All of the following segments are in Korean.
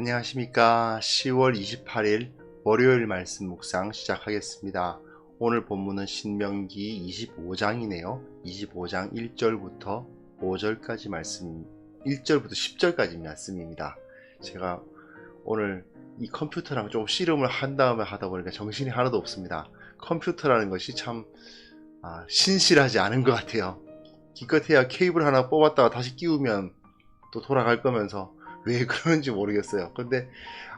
안녕하십니까. 10월 28일 월요일 말씀 묵상 시작하겠습니다. 오늘 본문은 신명기 25장이네요. 25장 1절부터 5절까지 말씀, 1절부터 10절까지 말씀입니다. 제가 오늘 이 컴퓨터랑 좀 씨름을 한 다음에 하다 보니까 정신이 하나도 없습니다. 컴퓨터라는 것이 참 신실하지 않은 것 같아요. 기껏해야 케이블 하나 뽑았다가 다시 끼우면 또 돌아갈 거면서 왜 그런지 모르겠어요. 근데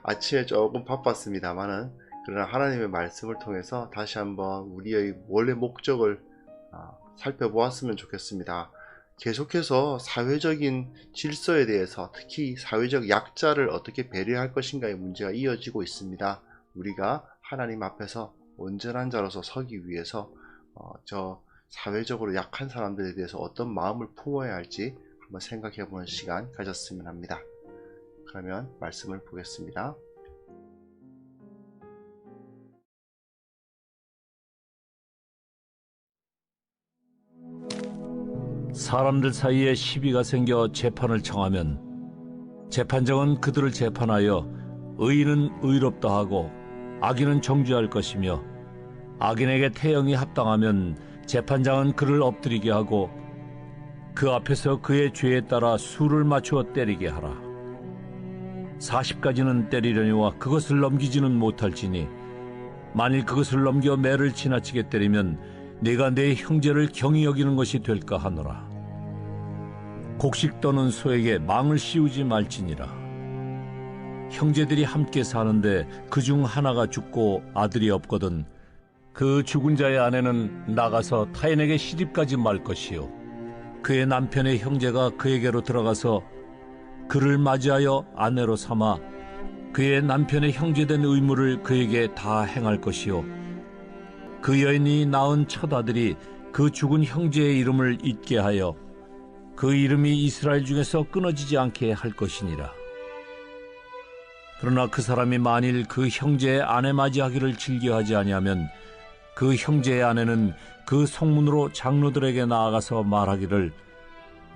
아침에 조금 바빴습니다만은 그러나 하나님의 말씀을 통해서 다시 한번 우리의 원래 목적을 살펴보았으면 좋겠습니다. 계속해서 사회적인 질서에 대해서, 특히 사회적 약자를 어떻게 배려할 것인가의 문제가 이어지고 있습니다. 우리가 하나님 앞에서 온전한 자로서 서기 위해서 저 사회적으로 약한 사람들에 대해서 어떤 마음을 품어야 할지 한번 생각해 보는 시간 가졌으면 합니다. 그러면 말씀을 보겠습니다. 사람들 사이에 시비가 생겨 재판을 청하면 재판장은 그들을 재판하여 의인은 의롭다 하고 악인은 정죄할 것이며, 악인에게 태형이 합당하면 재판장은 그를 엎드리게 하고 그 앞에서 그의 죄에 따라 수를 맞추어 때리게 하라. 40가지는 때리려니와 그것을 넘기지는 못할지니, 만일 그것을 넘겨 매를 지나치게 때리면 네가 내 형제를 경히 여기는 것이 될까 하노라. 곡식 떠는 소에게 망을 씌우지 말지니라. 형제들이 함께 사는데 그중 하나가 죽고 아들이 없거든 그 죽은 자의 아내는 나가서 타인에게 시집가지 말 것이요, 그의 남편의 형제가 그에게로 들어가서 그를 맞이하여 아내로 삼아 그의 남편의 형제된 의무를 그에게 다 행할 것이요, 그 여인이 낳은 첫 아들이 그 죽은 형제의 이름을 잊게 하여 그 이름이 이스라엘 중에서 끊어지지 않게 할 것이니라. 그러나 그 사람이 만일 그 형제의 아내 맞이하기를 즐겨하지 아니하면 그 형제의 아내는 그 성문으로 장로들에게 나아가서 말하기를,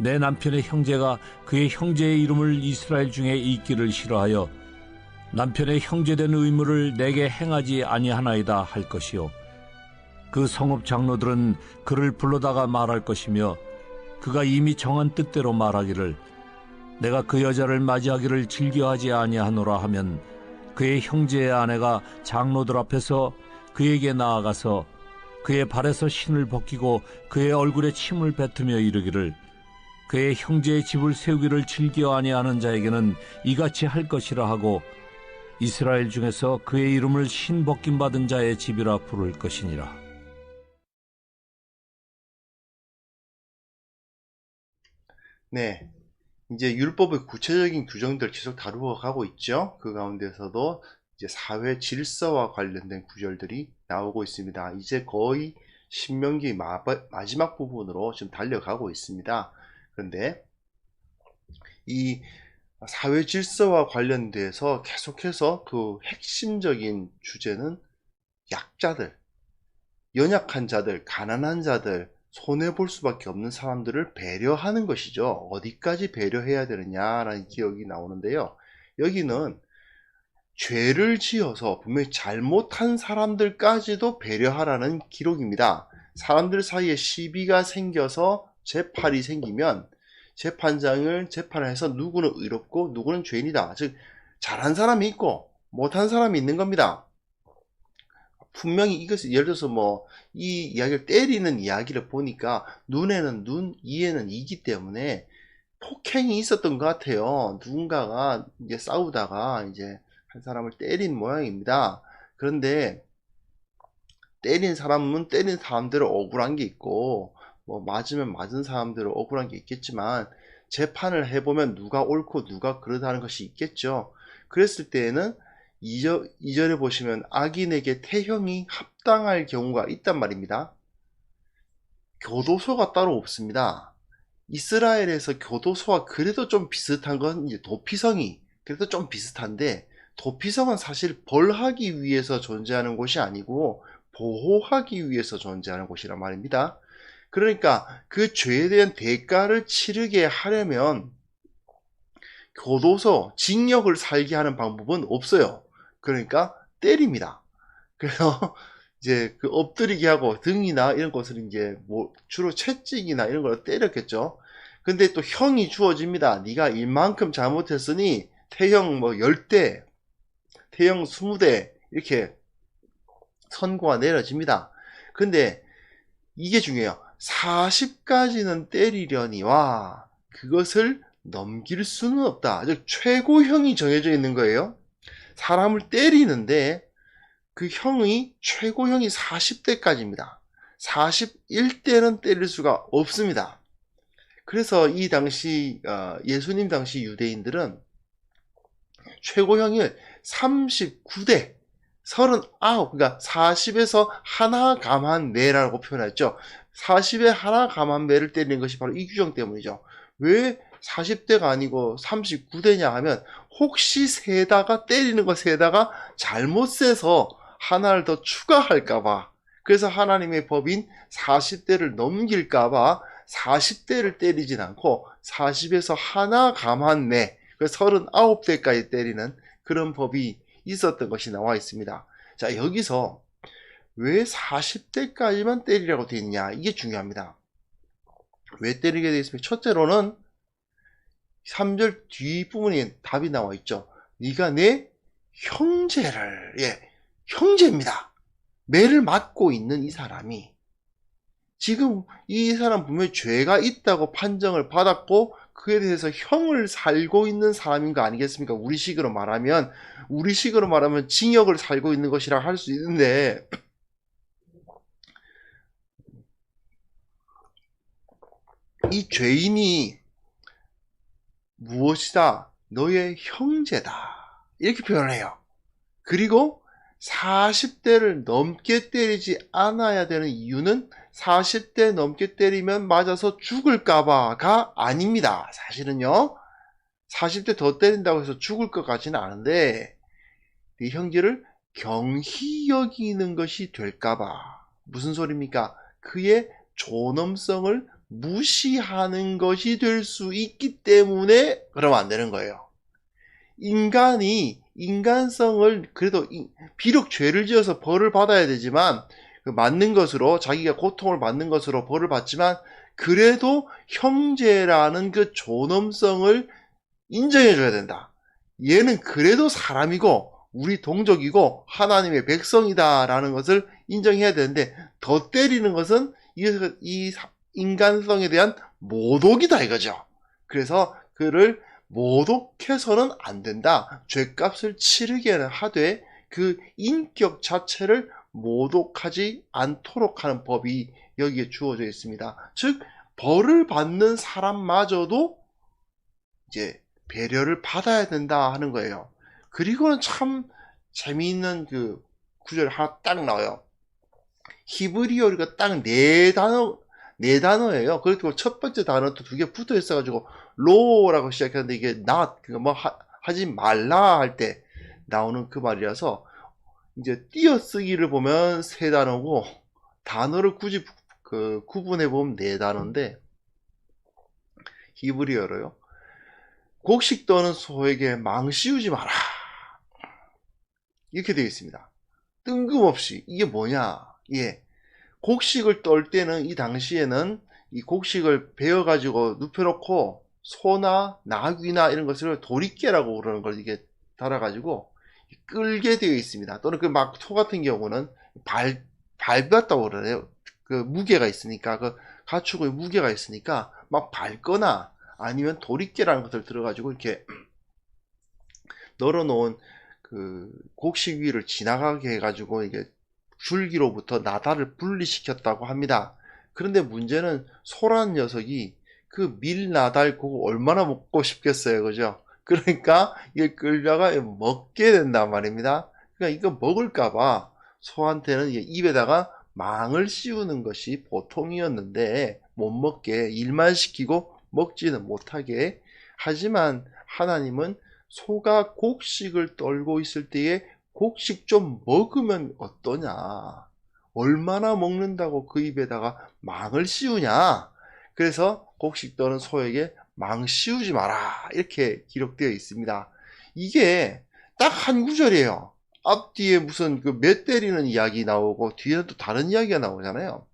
내 남편의 형제가 그의 형제의 이름을 이스라엘 중에 잊기를 싫어하여 남편의 형제된 의무를 내게 행하지 아니하나이다 할 것이요, 그 성읍 장로들은 그를 불러다가 말할 것이며, 그가 이미 정한 뜻대로 말하기를, 내가 그 여자를 맞이하기를 즐겨하지 아니하노라 하면 그의 형제의 아내가 장로들 앞에서 그에게 나아가서 그의 발에서 신을 벗기고 그의 얼굴에 침을 뱉으며 이르기를, 그의 형제의 집을 세우기를 즐겨 아니하는 자에게는 이같이 할 것이라 하고 이스라엘 중에서 그의 이름을 신 벗김 받은 자의 집이라 부를 것이니라. 네, 이제 율법의 구체적인 규정들 계속 다루어 가고 있죠. 그 가운데서도 이제 사회 질서와 관련된 구절들이 나오고 있습니다. 이제 거의 신명기 마지막 부분으로 지금 달려가고 있습니다. 그런데 이 사회 질서와 관련돼서 계속해서 그 핵심적인 주제는 약자들, 연약한 자들, 가난한 자들, 손해볼 수밖에 없는 사람들을 배려하는 것이죠. 어디까지 배려해야 되느냐라는 기억이 나오는데요. 여기는 죄를 지어서 분명히 잘못한 사람들까지도 배려하라는 기록입니다. 사람들 사이에 시비가 생겨서 재판이 생기면 재판장을 재판해서 누구는 의롭고 누구는 죄인이다. 즉 잘한 사람이 있고 못한 사람이 있는 겁니다. 분명히 이것을 예를 들어서 이 이야기를 때리는 이야기를 보니까 눈에는 눈, 이에는 이기 때문에 폭행이 있었던 것 같아요. 누군가가 이제 싸우다가 이제 한 사람을 때린 모양입니다. 그런데 때린 사람은 때린 사람대로 억울한 게 있고, 맞으면 맞은 사람대로 억울한 게 있겠지만, 재판을 해보면 누가 옳고 누가 그러다는 것이 있겠죠. 그랬을 때에는 2절에 보시면 악인에게 태형이 합당할 경우가 있단 말입니다. 교도소가 따로 없습니다. 이스라엘에서 교도소와 그래도 좀 비슷한 건 이제 도피성이 그래도 좀 비슷한데, 도피성은 사실 벌하기 위해서 존재하는 곳이 아니고 보호하기 위해서 존재하는 곳이란 말입니다. 그러니까 그 죄에 대한 대가를 치르게 하려면 교도소, 징역을 살게 하는 방법은 없어요. 그러니까 때립니다. 그래서 이제 그 엎드리게 하고 등이나 이런 것을 이제 뭐 주로 채찍이나 이런 걸로 때렸겠죠. 근데 또 형이 주어집니다. 네가 이만큼 잘못했으니 태형 뭐 10대, 태형 20대 이렇게 선고가 내려집니다. 근데 이게 중요해요. 40까지는 때리려니와 그것을 넘길 수는 없다. 즉 최고형이 정해져 있는 거예요. 사람을 때리는데 그 형이 최고형이 40대까지입니다. 41대는 때릴 수가 없습니다. 그래서 이 당시 예수님 당시 유대인들은 최고형을 39대 39, 그러니까 40에서 하나 감한 매라고 표현했죠. 40에 하나 감한 매를 때리는 것이 바로 이 규정 때문이죠. 왜 40대가 아니고 39대냐 하면 혹시 세다가 때리는 거 세다가 잘못 세서 하나를 더 추가할까봐, 그래서 하나님의 법인 40대를 넘길까봐 40대를 때리진 않고 40에서 하나 감한 매, 39대까지 때리는 그런 법이 있었던 것이 나와 있습니다. 자, 여기서 왜 40대까지만 때리라고 되어 있냐, 이게 중요합니다. 왜 때리게 되어 있습니까? 첫째로는 3절 뒷부분에 답이 나와 있죠. 네가 내 형제를, 형제입니다. 매를 맞고 있는 이 사람이 지금 이 사람 분명히 죄가 있다고 판정을 받았고 그에 대해서 형을 살고 있는 사람인 거 아니겠습니까? 우리식으로 말하면 징역을 살고 있는 것이라 할 수 있는데, 이 죄인이 무엇이다? 너의 형제다. 이렇게 표현을 해요. 그리고 40대를 넘게 때리지 않아야 되는 이유는 40대 넘게 때리면 맞아서 죽을까봐가 아닙니다. 사실은요, 40대 더 때린다고 해서 죽을 것 같지는 않은데, 네 형제를 경히 여기는 것이 될까봐. 무슨 소리입니까? 그의 존엄성을 무시하는 것이 될 수 있기 때문에 그러면 안 되는 거예요. 인간성을, 그래도 비록 죄를 지어서 벌을 받아야 되지만 맞는 것으로, 자기가 고통을 받는 것으로 벌을 받지만 그래도 형제라는 그 존엄성을 인정해 줘야 된다. 얘는 그래도 사람이고 우리 동족이고 하나님의 백성이다 라는 것을 인정해야 되는데, 더 때리는 것은 이 인간성에 대한 모독이다 이거죠. 그래서 그를 모독해서는 안 된다. 죗값을 치르게는 하되 그 인격 자체를 모독하지 않도록 하는 법이 여기에 주어져 있습니다. 즉 벌을 받는 사람마저도 이제 배려를 받아야 된다 하는 거예요. 그리고는 참 재미있는 그 구절 하나 딱 나와요. 히브리어가 딱 네 단어예요. 그리고 첫 번째 단어도 두 개 붙어 있어가지고 로라고 시작하는데 이게 not, 뭐 하지 말라 할 때 나오는 그 말이라서 이제 띄어쓰기를 보면 세 단어고 단어를 굳이 구분해 보면 네 단어인데, 히브리어로요. 곡식 떠는 소에게 망씌우지 마라. 이렇게 되어 있습니다. 뜬금없이 이게 뭐냐? 곡식을 떨 때는 이 당시에는 이 곡식을 베어가지고 눕혀놓고 소나 나귀나 이런 것을 도리깨라고 그러는 걸 이게 달아가지고 끌게 되어 있습니다. 또는 그 막 소 같은 경우는 밟았다고 그러네요. 그 무게가 있으니까, 그 가축의 무게가 있으니까 막 밟거나 아니면 도리깨라는 것을 들어가지고 이렇게 널어놓은 그 곡식 위를 지나가게 해가지고 이게 줄기로부터 나달을 분리시켰다고 합니다. 그런데 문제는 소라는 녀석이 그 밀나달 그거 얼마나 먹고 싶겠어요, 그죠? 그러니까 이게 끌다가 먹게 된단 말입니다. 그러니까 이거 먹을까봐 소한테는 입에다가 망을 씌우는 것이 보통이었는데 못 먹게 일만 시키고 먹지는 못하게. 하지만 하나님은 소가 곡식을 떨고 있을 때에 곡식 좀 먹으면 어떠냐, 얼마나 먹는다고 그 입에다가 망을 씌우냐. 그래서 곡식 떠는 소에게 망 씌우지 마라. 이렇게 기록되어 있습니다. 이게 딱 한 구절이에요. 앞뒤에 무슨 그 몇 때리는 이야기 나오고 뒤에는 또 다른 이야기가 나오잖아요.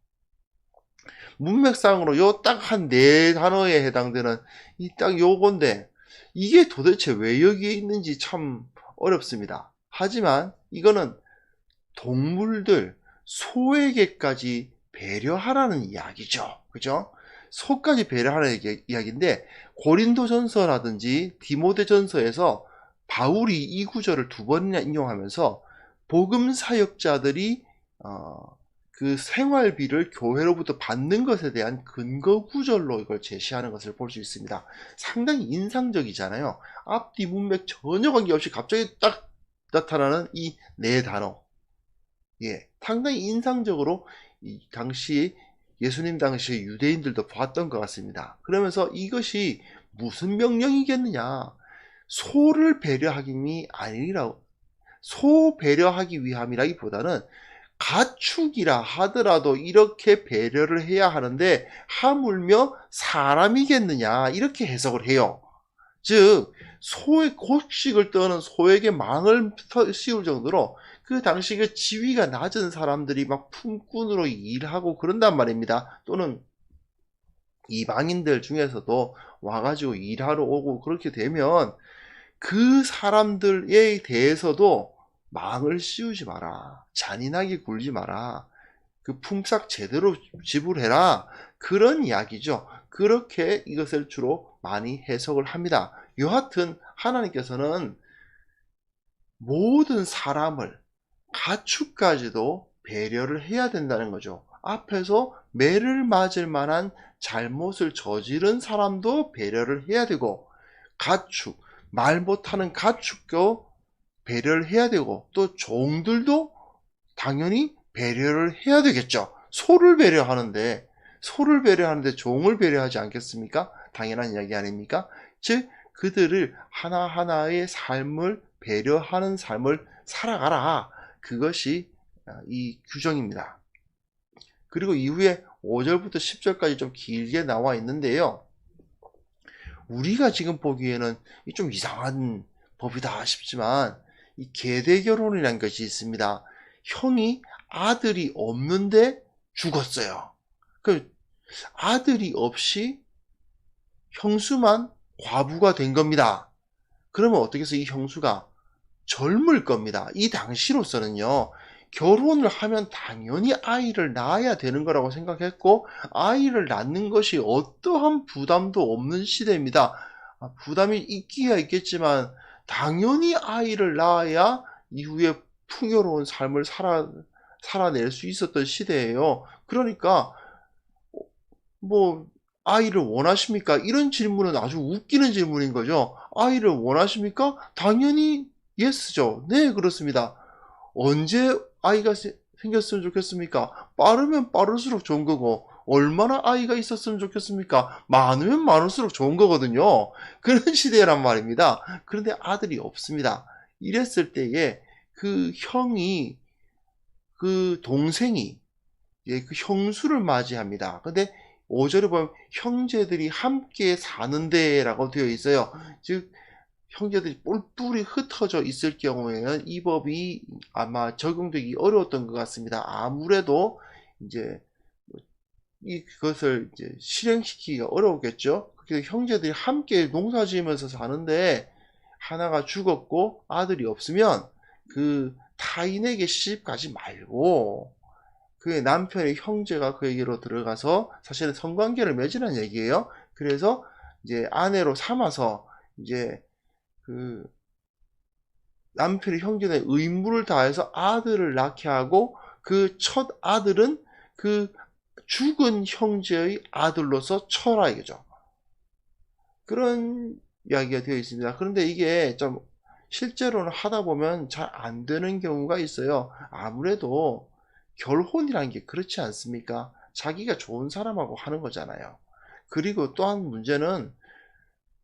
문맥상으로 요 딱 한 네 단어에 해당되는 이 딱 요건데 이게 도대체 왜 여기에 있는지 참 어렵습니다. 하지만 이거는 동물들, 소에게까지 배려하라는 이야기죠. 그죠? 소까지 배려하라는 이야기인데 고린도전서라든지 디모데전서에서 바울이 이 구절을 두 번이나 인용하면서 복음 사역자들이 그 생활비를 교회로부터 받는 것에 대한 근거 구절로 이걸 제시하는 것을 볼 수 있습니다. 상당히 인상적이잖아요. 앞뒤 문맥 전혀 관계없이 갑자기 딱 나타나는 이 네 단어. 예, 상당히 인상적으로 이 당시 예수님 당시 유대인들도 봤던 것 같습니다. 그러면서 이것이 무슨 명령이겠느냐? 소를 배려하기 아니라 소 배려하기 위함이라기보다는 가축이라 하더라도 이렇게 배려를 해야 하는데 하물며 사람이겠느냐 이렇게 해석을 해요. 즉 소의 곡식을 떠는 소에게 망을 씌울 정도로 그 당시 그 지위가 낮은 사람들이 막 품꾼으로 일하고 그런단 말입니다. 또는 이방인들 중에서도 와가지고 일하러 오고 그렇게 되면 그 사람들에 대해서도 망을 씌우지 마라. 잔인하게 굴지 마라. 그 품삯 제대로 지불해라. 그런 이야기죠. 그렇게 이것을 주로 많이 해석을 합니다. 여하튼 하나님께서는 모든 사람을 가축까지도 배려를 해야 된다는 거죠. 앞에서 매를 맞을 만한 잘못을 저지른 사람도 배려를 해야 되고 가축, 말 못하는 가축도 배려를 해야 되고 또 종들도 당연히 배려를 해야 되겠죠. 소를 배려하는데 종을 배려하지 않겠습니까? 당연한 이야기 아닙니까? 즉 그들을 하나하나의 삶을 배려하는 삶을 살아가라. 그것이 이 규정입니다. 그리고 이후에 5절부터 10절까지 좀 길게 나와 있는데요. 우리가 지금 보기에는 좀 이상한 법이다 싶지만 이 계대 결혼이라는 것이 있습니다. 형이 아들이 없는데 죽었어요. 그 아들이 없이 형수만 과부가 된 겁니다. 그러면 어떻게 해서 이 형수가 젊을 겁니다. 이 당시로서는요. 결혼을 하면 당연히 아이를 낳아야 되는 거라고 생각했고 아이를 낳는 것이 어떠한 부담도 없는 시대입니다. 부담이 있기야 있겠지만 당연히 아이를 낳아야 이후에 풍요로운 삶을 살아낼 수 있었던 시대예요. 그러니까 뭐 아이를 원하십니까? 이런 질문은 아주 웃기는 질문인 거죠. 아이를 원하십니까? 당연히 예스죠. 네, 그렇습니다. 언제 아이가 생겼으면 좋겠습니까? 빠르면 빠를수록 좋은 거고 얼마나 아이가 있었으면 좋겠습니까? 많으면 많을수록 좋은 거거든요. 그런 시대란 말입니다. 그런데 아들이 없습니다. 이랬을 때에 그 형이 그 동생이 그 형수를 맞이합니다. 근데 5절에 보면 형제들이 함께 사는데 라고 되어 있어요. 즉 형제들이 뿔뿔이 흩어져 있을 경우에는 이 법이 아마 적용되기 어려웠던 것 같습니다. 아무래도 이제 그것을 이제 실행시키기가 어려웠겠죠. 그래서 형제들이 함께 농사 지으면서 사는데 하나가 죽었고 아들이 없으면 그 타인에게 시집 가지 말고 그의 남편의 형제가 그에게로 들어가서 사실은 성관계를 맺으라는 얘기예요. 그래서 이제 아내로 삼아서 이제 그 남편의 형제의 의무를 다해서 아들을 낳게 하고 그 첫 아들은 그 죽은 형제의 아들로서 쳐라 이거죠. 그런 이야기가 되어 있습니다. 그런데 이게 좀 실제로는 하다 보면 잘 안 되는 경우가 있어요. 아무래도 결혼이라는 게 그렇지 않습니까? 자기가 좋은 사람하고 하는 거잖아요. 그리고 또한 문제는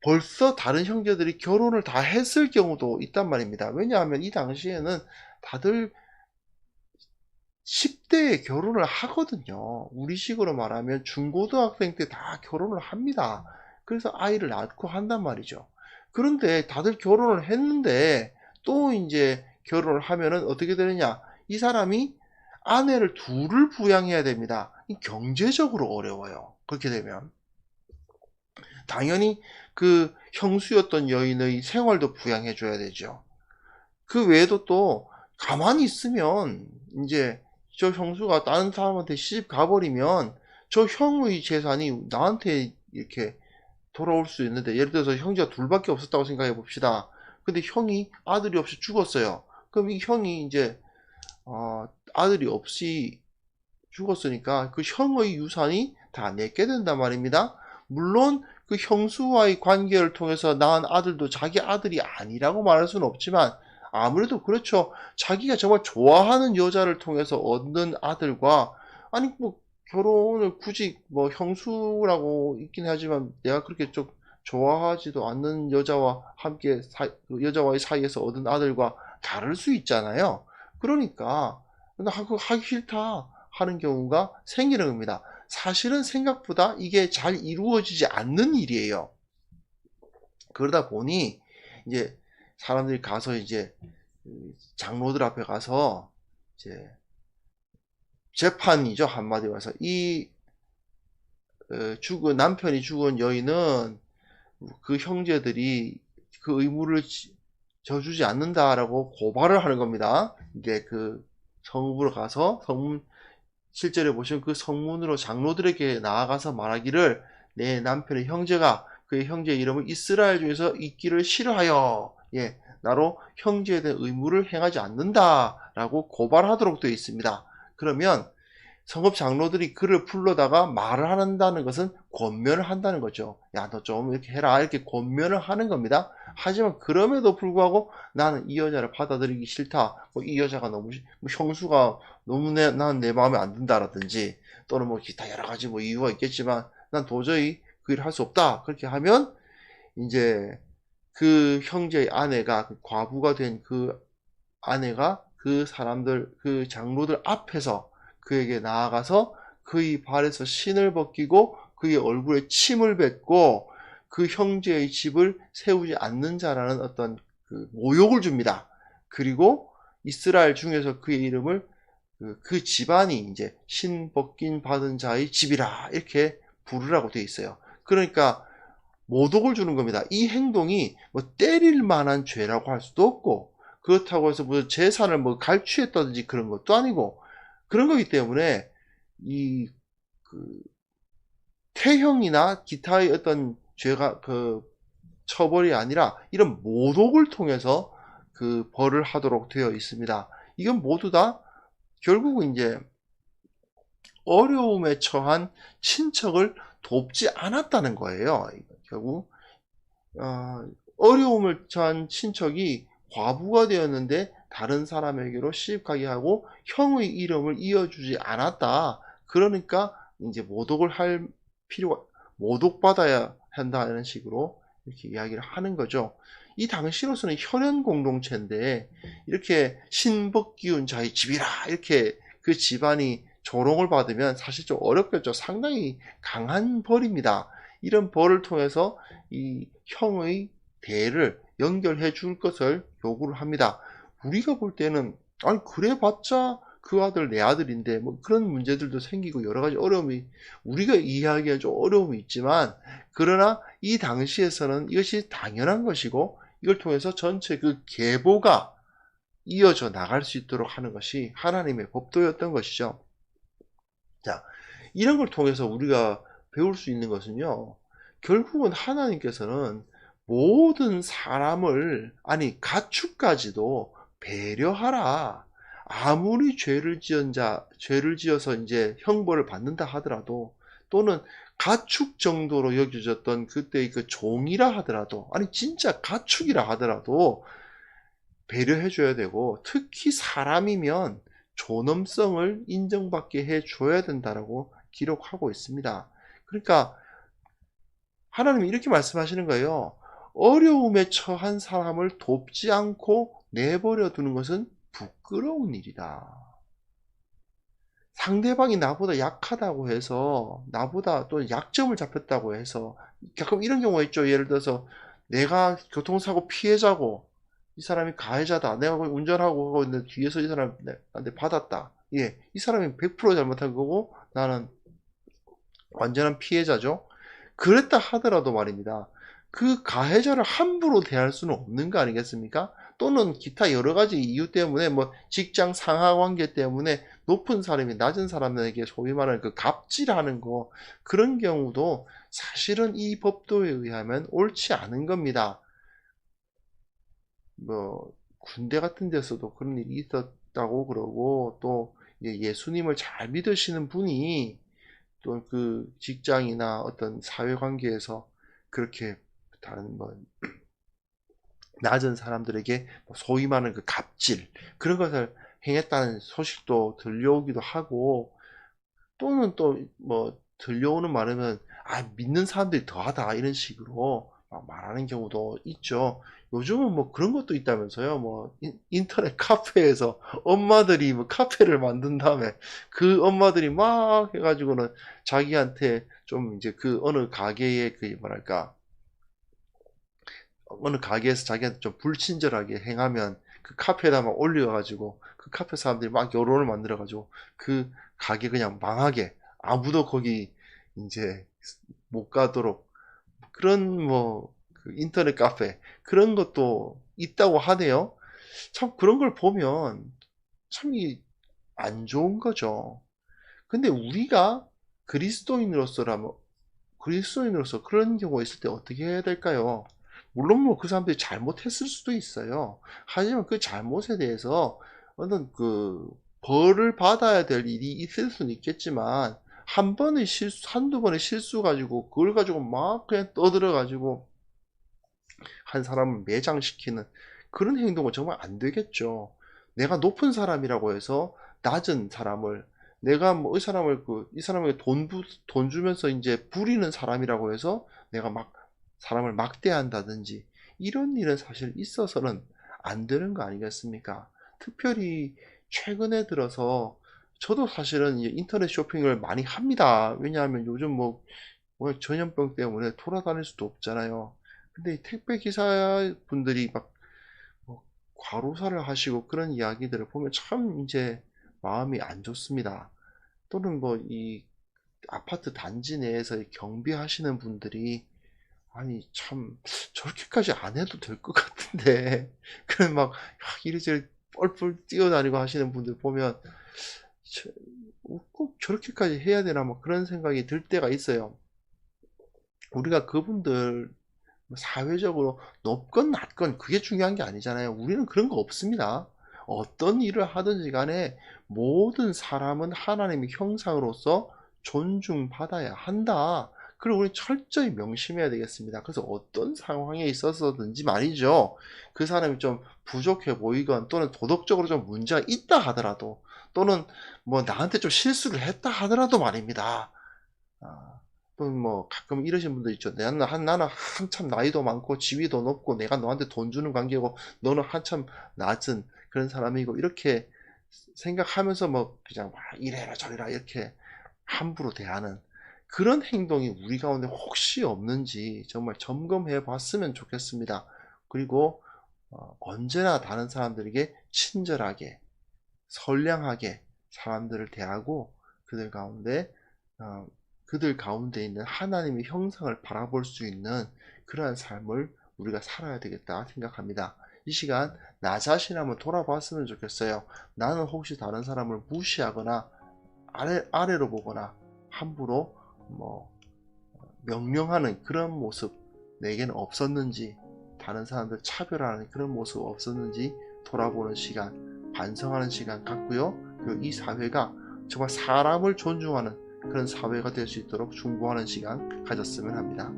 벌써 다른 형제들이 결혼을 다 했을 경우도 있단 말입니다. 왜냐하면 이 당시에는 다들 10대에 결혼을 하거든요. 우리식으로 말하면 중고등학생 때 다 결혼을 합니다. 그래서 아이를 낳고 한단 말이죠. 그런데 다들 결혼을 했는데 또 이제 결혼을 하면은 어떻게 되느냐? 이 사람이 아내를 둘을 부양해야 됩니다. 경제적으로 어려워요. 그렇게 되면. 당연히 그 형수였던 여인의 생활도 부양해 줘야 되죠. 그 외에도 또 가만히 있으면 이제 저 형수가 다른 사람한테 시집 가버리면 저 형의 재산이 나한테 이렇게 돌아올 수 있는데, 예를 들어서 형제가 둘밖에 없었다고 생각해 봅시다. 근데 형이 아들이 없이 죽었어요. 그럼 이 형이 이제 아들이 없이 죽었으니까 그 형의 유산이 다 내게 된단 말입니다. 물론 그 형수와의 관계를 통해서 낳은 아들도 자기 아들이 아니라고 말할 수는 없지만, 아무래도 그렇죠. 자기가 정말 좋아하는 여자를 통해서 얻는 아들과, 아니 뭐 결혼을 굳이 뭐 형수라고 있긴 하지만 내가 그렇게 좀 좋아하지도 않는 여자와 함께 그 여자와의 사이에서 얻은 아들과 다를 수 있잖아요. 그러니까 나 그거 하기 싫다 하는 경우가 생기는 겁니다. 사실은 생각보다 이게 잘 이루어지지 않는 일이에요. 그러다 보니 이제 사람들이 가서 이제 장로들 앞에 가서 이제 재판이죠, 한마디로 해서. 이 죽은 남편이 죽은 여인은 그 형제들이 그 의무를 져주지 않는다라고 고발을 하는 겁니다. 이제 그 성읍으로 가서 성문, 실제로 보시면 그 성문으로 장로들에게 나아가서 말하기를, 내 남편의 형제가 그의 형제의 이름을 이스라엘 중에서 잊기를 싫어하여 나로 형제에 대한 의무를 행하지 않는다라고 고발하도록 되어 있습니다. 그러면 성읍 장로들이 그를 불러다가 말을 한다는 것은 권면을 한다는 거죠. 야, 너 좀 이렇게 해라, 이렇게 권면을 하는 겁니다. 하지만 그럼에도 불구하고 나는 이 여자를 받아들이기 싫다, 뭐 이 여자가 너무 뭐 형수가 너무 난 내 마음에 안 든다라든지, 또는 뭐 기타 여러 가지 뭐 이유가 있겠지만 난 도저히 그 일을 할 수 없다, 그렇게 하면 이제 그 형제의 아내가, 그 과부가 된 그 아내가 그 사람들, 그 장로들 앞에서 그에게 나아가서 그의 발에서 신을 벗기고 그의 얼굴에 침을 뱉고 그 형제의 집을 세우지 않는 자라는 어떤 그 모욕을 줍니다. 그리고 이스라엘 중에서 그의 이름을 그 집안이 이제 신 벗긴 받은 자의 집이라 이렇게 부르라고 되어 있어요. 그러니까 모독을 주는 겁니다. 이 행동이 뭐 때릴 만한 죄라고 할 수도 없고, 그렇다고 해서 무슨 재산을 뭐 갈취했다든지 그런 것도 아니고, 그런 거기 때문에 이 태형이나 기타의 어떤 죄가 그 처벌이 아니라 이런 모독을 통해서 그 벌을 하도록 되어 있습니다. 이건 모두 다 결국은 이제 어려움에 처한 친척을 돕지 않았다는 거예요. 결국 어려움을 처한 친척이 과부가 되었는데 다른 사람에게로 시집가게 하고 형의 이름을 이어주지 않았다. 그러니까 이제 모독을 할 필요가, 모독받아야 한다, 이런 식으로 이렇게 이야기를 하는 거죠. 이 당시로서는 혈연 공동체인데 이렇게 신복기운 자의 집이라 이렇게 그 집안이 조롱을 받으면 사실 좀 어렵겠죠. 상당히 강한 벌입니다. 이런 벌을 통해서 이 형의 대를 연결해 줄 것을 요구를 합니다. 우리가 볼 때는 아니 그래 봤자 그 아들 내 아들인데 뭐 그런 문제들도 생기고 여러 가지 어려움이, 우리가 이해하기엔 좀 어려움이 있지만, 그러나 이 당시에서는 이것이 당연한 것이고 이걸 통해서 전체 그 계보가 이어져 나갈 수 있도록 하는 것이 하나님의 법도였던 것이죠. 자, 이런 걸 통해서 우리가 배울 수 있는 것은요, 결국은 하나님께서는 모든 사람을, 아니 가축까지도 배려하라. 아무리 죄를 지어서 이제 형벌을 받는다 하더라도, 또는 가축 정도로 여겨졌던 그때의 그 종이라 하더라도, 아니 진짜 가축이라 하더라도 배려해 줘야 되고, 특히 사람이면 존엄성을 인정받게 해 줘야 된다라고 기록하고 있습니다. 그러니까 하나님이 이렇게 말씀하시는 거예요. 어려움에 처한 사람을 돕지 않고 내버려 두는 것은 부끄러운 일이다. 상대방이 나보다 약하다고 해서, 나보다 또 약점을 잡혔다고 해서 가끔 이런 경우가 있죠. 예를 들어서 내가 교통사고 피해자고 이 사람이 가해자다. 내가 운전하고 있는데 뒤에서 이 사람한테 받았다. 예, 이 사람이 100% 잘못한 거고 나는 완전한 피해자죠. 그랬다 하더라도 말입니다. 그 가해자를 함부로 대할 수는 없는 거 아니겠습니까? 또는 기타 여러 가지 이유 때문에 뭐 직장 상하 관계 때문에 높은 사람이 낮은 사람에게 소위 말하는 그 갑질하는 거 그런 경우도 사실은 이 법도에 의하면 옳지 않은 겁니다. 뭐 군대 같은 데서도 그런 일이 있었다고 그러고 또 예수님을 잘 믿으시는 분이 또 그 직장이나 어떤 사회관계에서 그렇게 다른 뭐 낮은 사람들에게 소위 말하는 그 갑질 그런 것을 행했다는 소식도 들려오기도 하고 또는 또 뭐 들려오는 말은 믿는 사람들이 더하다 이런 식으로 말하는 경우도 있죠. 요즘은 뭐 그런 것도 있다면서요. 뭐 인터넷 카페에서 엄마들이 뭐 카페를 만든 다음에 그 엄마들이 막 해가지고는 자기한테 좀 이제 그 어느 가게의 그 뭐랄까 어느 가게에서 자기한테 좀 불친절하게 행하면 그 카페에다 막 올려가지고 그 카페 사람들이 막 여론을 만들어가지고 그 가게 그냥 망하게 아무도 거기 이제 못 가도록 그런 뭐그 인터넷 카페 그런 것도 있다고 하네요. 참 그런 걸 보면 참 안 좋은 거죠. 근데 우리가 그리스도인으로서라면 그리스도인으로서 그런 경우가 있을 때 어떻게 해야 될까요? 물론 뭐 그 사람들이 잘못했을 수도 있어요. 하지만 그 잘못에 대해서 어떤 그 벌을 받아야 될 일이 있을 수는 있겠지만 한 번의 실수, 한두 번의 실수 가지고 그걸 가지고 막 그냥 떠들어 가지고 한 사람을 매장시키는 그런 행동은 정말 안 되겠죠. 내가 높은 사람이라고 해서 낮은 사람을 내가 뭐 이 사람을 이 사람에게 돈 주면서 이제 부리는 사람이라고 해서 내가 막 사람을 막대한다든지 이런 일은 사실 있어서는 안 되는 거 아니겠습니까? 특별히 최근에 들어서 저도 사실은 이제 인터넷 쇼핑을 많이 합니다. 왜냐하면 요즘 뭐 전염병 때문에 돌아다닐 수도 없잖아요. 근데 이 택배 기사 분들이 막뭐 과로사를 하시고 그런 이야기들을 보면 참 이제 마음이 안 좋습니다. 또는 뭐 이 아파트 단지 내에서 경비하시는 분들이 아니 참 저렇게까지 안 해도 될 것 같은데 그런 막 이리저리 뻘뻘 뛰어다니고 하시는 분들 보면 꼭 저렇게까지 해야 되나 뭐 그런 생각이 들 때가 있어요. 우리가 그분들 사회적으로 높건 낮건 그게 중요한 게 아니잖아요. 우리는 그런 거 없습니다. 어떤 일을 하든지 간에 모든 사람은 하나님의 형상으로서 존중받아야 한다. 그걸 우리 철저히 명심해야 되겠습니다. 그래서 어떤 상황에 있어서든지 말이죠. 그 사람이 좀 부족해 보이건 또는 도덕적으로 좀 문제가 있다 하더라도 또는 뭐 나한테 좀 실수를 했다 하더라도 말입니다. 아, 또는 뭐 가끔 이러신 분들 있죠. 나는 한참 나이도 많고 지위도 높고 내가 너한테 돈 주는 관계고 너는 한참 낮은 그런 사람이고 이렇게 생각하면서 뭐 그냥 막 이래라 저래라 이렇게 함부로 대하는 그런 행동이 우리 가운데 혹시 없는지 정말 점검해 봤으면 좋겠습니다. 그리고 언제나 다른 사람들에게 친절하게 선량하게 사람들을 대하고 그들 가운데 어, 그들 가운데 있는 하나님의 형상을 바라볼 수 있는 그러한 삶을 우리가 살아야 되겠다 생각합니다. 이 시간 나 자신 한번 돌아봤으면 좋겠어요. 나는 혹시 다른 사람을 무시하거나 아래로 보거나 함부로 뭐 명령하는 그런 모습 내게는 없었는지 다른 사람들 차별하는 그런 모습 없었는지 돌아보는 시간 반성하는 시간 갖고요. 그리고 이 사회가 정말 사람을 존중하는 그런 사회가 될 수 있도록 중보하는 시간 가졌으면 합니다.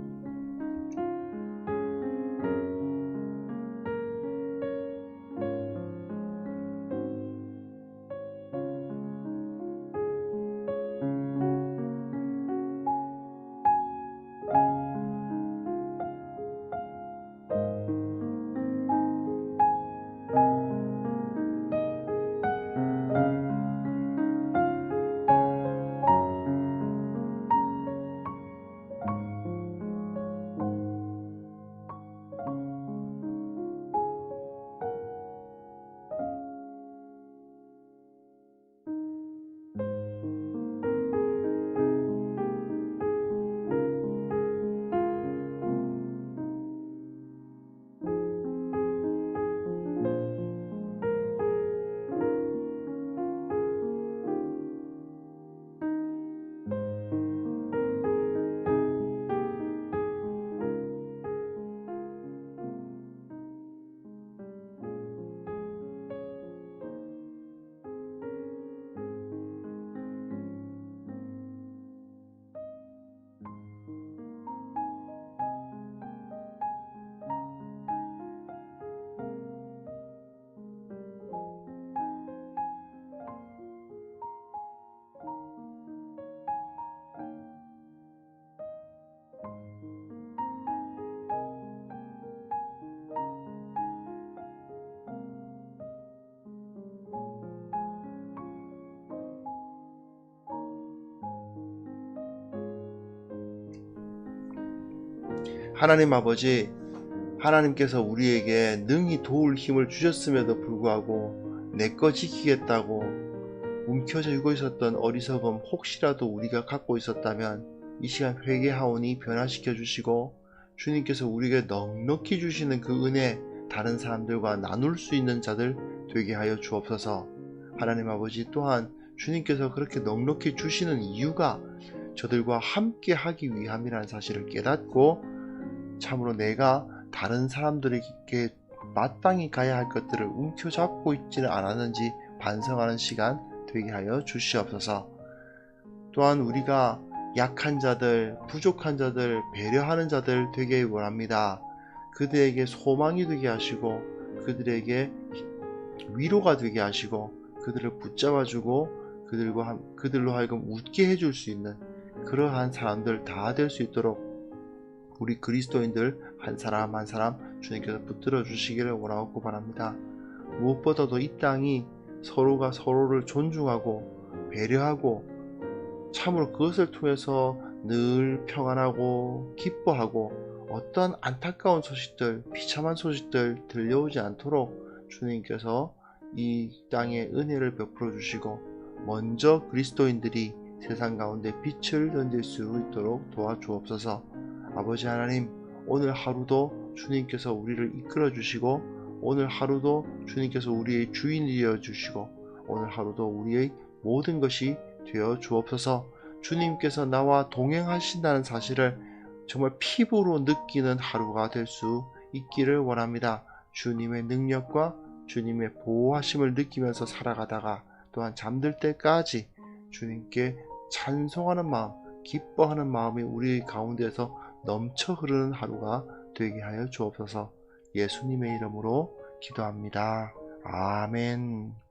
하나님 아버지, 하나님께서 우리에게 능히 도울 힘을 주셨음에도 불구하고 내 거 지키겠다고 움켜쥐고 있었던 어리석음 혹시라도 우리가 갖고 있었다면 이 시간 회개하오니 변화시켜 주시고, 주님께서 우리에게 넉넉히 주시는 그 은혜 다른 사람들과 나눌 수 있는 자들 되게 하여 주옵소서. 하나님 아버지, 또한 주님께서 그렇게 넉넉히 주시는 이유가 저들과 함께 하기 위함이라는 사실을 깨닫고, 참으로 내가 다른 사람들에게 마땅히 가야 할 것들을 움켜잡고 있지는 않았는지 반성하는 시간 되게 하여 주시옵소서. 또한 우리가 약한 자들, 부족한 자들, 배려하는 자들 되게 원합니다. 그들에게 소망이 되게 하시고, 그들에게 위로가 되게 하시고, 그들을 붙잡아주고 그들로 하여금 웃게 해줄 수 있는 그러한 사람들 다 될 수 있도록 우리 그리스도인들 한 사람 한 사람 주님께서 붙들어 주시기를 원하고 바랍니다. 무엇보다도 이 땅이 서로가 서로를 존중하고 배려하고 참으로 그것을 통해서 늘 평안하고 기뻐하고 어떤 안타까운 소식들, 비참한 소식들 들려오지 않도록 주님께서 이 땅에 은혜를 베풀어 주시고, 먼저 그리스도인들이 세상 가운데 빛을 던질 수 있도록 도와주옵소서. 아버지 하나님, 오늘 하루도 주님께서 우리를 이끌어 주시고, 오늘 하루도 주님께서 우리의 주인이 되어 주시고, 오늘 하루도 우리의 모든 것이 되어 주옵소서. 주님께서 나와 동행하신다는 사실을 정말 피부로 느끼는 하루가 될 수 있기를 원합니다. 주님의 능력과 주님의 보호하심을 느끼면서 살아가다가 또한 잠들 때까지 주님께 찬송하는 마음, 기뻐하는 마음이 우리 가운데서 넘쳐 흐르는 하루가 되게 하여 주옵소서. 예수님의 이름으로 기도합니다. 아멘.